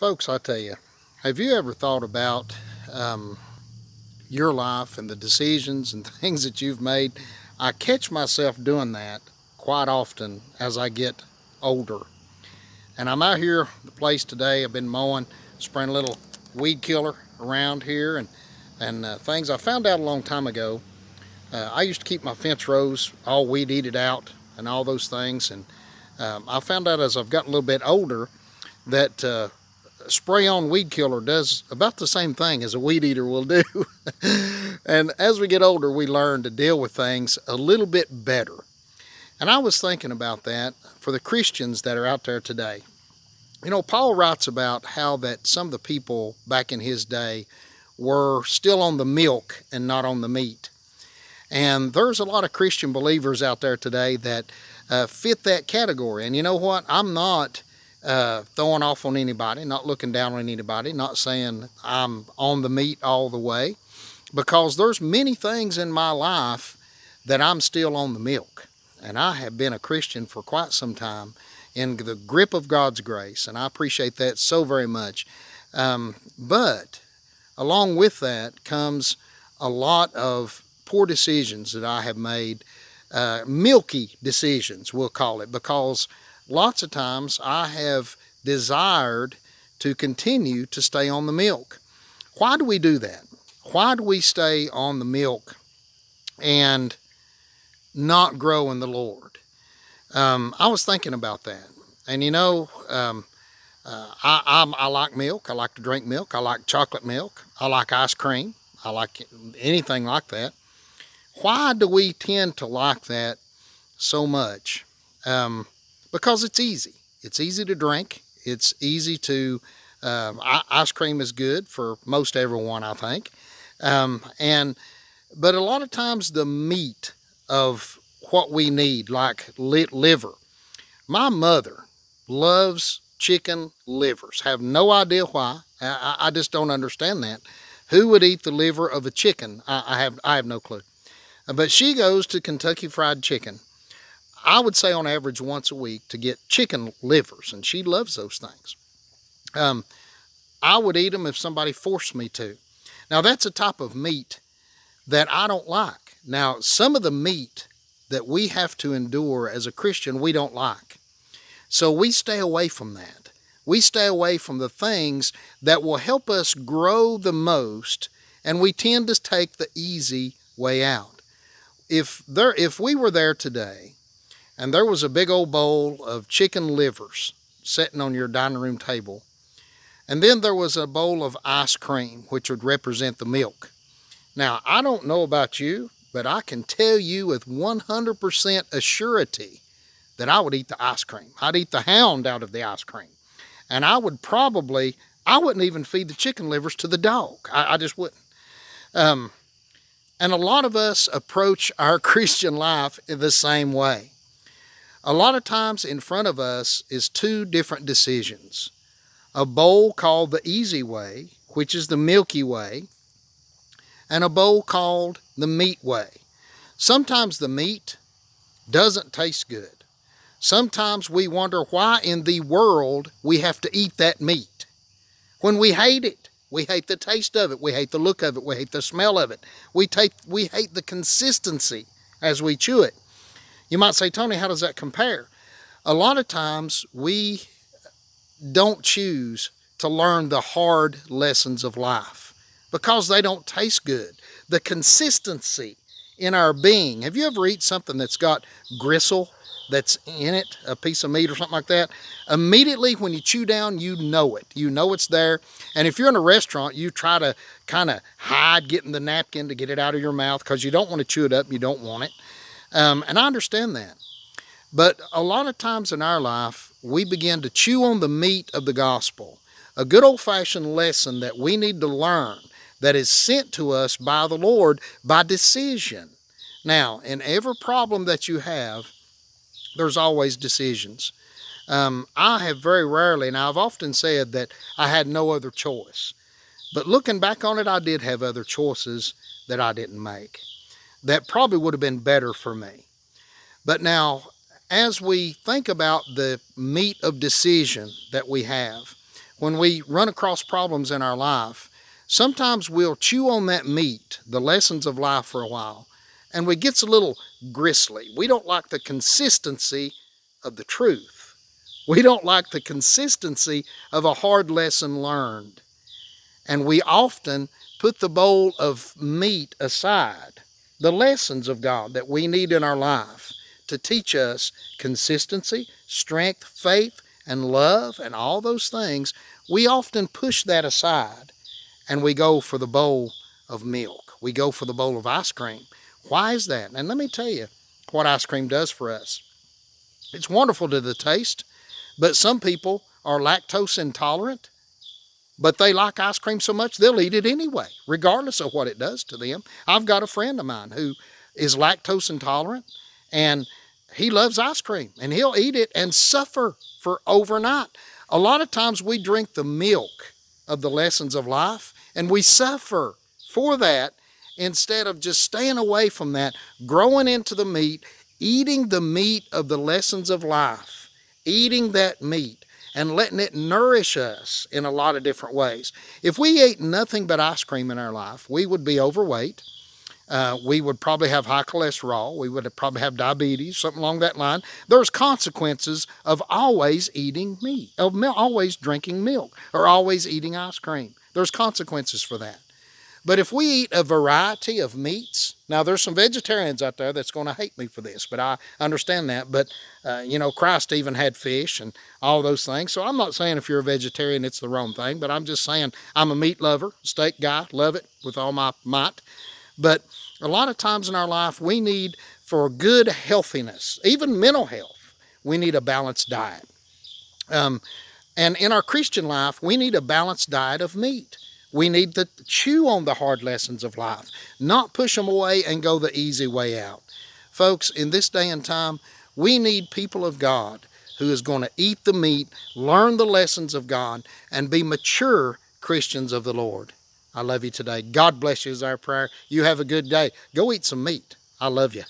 Folks, I tell you, have you ever thought about your life and the decisions and things that you've made? I catch myself doing that quite often as I get older. And I'm out here the place today. I've been mowing, spraying a little weed killer around here and things. I found out a long time ago. I used to keep my fence rows all weed eated out and all those things. And I found out as I've gotten a little bit older that spray on weed killer does about the same thing as a weed eater will do. And as we get older, we learn to deal with things a little bit better. And I was thinking about that for the Christians that are out there today. You know, Paul writes about how that some of the people back in his day were still on the milk and not on the meat. And there's a lot of Christian believers out there today that fit that category. And you know what? I'm not throwing off on anybody, not looking down on anybody, not saying I'm on the meat all the way, because there's many things in my life that I'm still on the milk. And I have been a Christian for quite some time in the grip of God's grace, and I appreciate that so very much. But along with that comes a lot of poor decisions that I have made, milky decisions, we'll call it, because lots of times I have desired to continue to stay on the milk. Why do we do that? Why do we stay on the milk and not grow in the Lord? I was thinking about that. And you know, I like milk. I like to drink milk. I like chocolate milk. I like ice cream. I like anything like that. Why do we tend to like that so much? Because it's easy. It's easy to drink. It's easy to, ice cream is good for most everyone, I think. But a lot of times the meat of what we need, like liver. My mother loves chicken livers. Have no idea why. I just don't understand that. Who would eat the liver of a chicken? I have no clue. But she goes to Kentucky Fried Chicken, I would say on average once a week, to get chicken livers, and she loves those things. I would eat them if somebody forced me to. Now that's a type of meat that I don't like. Now some of the meat that we have to endure as a Christian, we don't like. So we stay away from that. We stay away from the things that will help us grow the most, and we tend to take the easy way out. If we were there today and there was a big old bowl of chicken livers sitting on your dining room table, and then there was a bowl of ice cream, which would represent the milk. Now, I don't know about you, but I can tell you with 100% assurity that I would eat the ice cream. I'd eat the hound out of the ice cream. And I wouldn't even feed the chicken livers to the dog. I just wouldn't. And a lot of us approach our Christian life in the same way. A lot of times in front of us is two different decisions. A bowl called the easy way, which is the milky way, and a bowl called the meat way. Sometimes the meat doesn't taste good. Sometimes we wonder why in the world we have to eat that meat when we hate it. We hate the taste of it. We hate the look of it. We hate the smell of it. We hate the consistency as we chew it. You might say, Tony, how does that compare? A lot of times we don't choose to learn the hard lessons of life because they don't taste good. The consistency in our being. Have you ever eaten something that's got gristle that's in it, a piece of meat or something like that? Immediately when you chew down, you know it. You know it's there. And if you're in a restaurant, you try to kind of hide getting the napkin to get it out of your mouth because you don't want to chew it up and you don't want it. And I understand that. But a lot of times in our life, we begin to chew on the meat of the gospel, a good old-fashioned lesson that we need to learn that is sent to us by the Lord by decision. Now, in every problem that you have, there's always decisions. I have very rarely, and I've often said that I had no other choice. But looking back on it, I did have other choices that I didn't make that probably would have been better for me. But now, as we think about the meat of decision that we have, when we run across problems in our life, sometimes we'll chew on that meat, the lessons of life, for a while, and we gets a little gristly. We don't like the consistency of the truth. We don't like the consistency of a hard lesson learned. And we often put the bowl of meat aside, the lessons of God that we need in our life to teach us consistency, strength, faith, and love, and all those things. We often push that aside and we go for the bowl of milk. We go for the bowl of ice cream. Why is that? And let me tell you what ice cream does for us. It's wonderful to the taste, but some people are lactose intolerant, but they like ice cream so much they'll eat it anyway, regardless of what it does to them. I've got a friend of mine who is lactose intolerant, and he loves ice cream, and he'll eat it and suffer for overnight. A lot of times we drink the milk of the lessons of life, and we suffer for that instead of just staying away from that, growing into the meat, eating the meat of the lessons of life, eating that meat and letting it nourish us in a lot of different ways. If we ate nothing but ice cream in our life, we would be overweight. We would probably have high cholesterol. We would probably have diabetes, something along that line. There's consequences of always eating meat, of always drinking milk, or always eating ice cream. There's consequences for that. But if we eat a variety of meats, now there's some vegetarians out there that's going to hate me for this, but I understand that. But, Christ even had fish and all those things. So I'm not saying if you're a vegetarian it's the wrong thing, but I'm just saying I'm a meat lover, steak guy, love it with all my might. But a lot of times in our life we need, for good healthiness, even mental health, we need a balanced diet. And in our Christian life, we need a balanced diet of meat. We need to chew on the hard lessons of life, not push them away and go the easy way out. Folks, in this day and time, we need people of God who is going to eat the meat, learn the lessons of God, and be mature Christians of the Lord. I love you today. God bless you is our prayer. You have a good day. Go eat some meat. I love you.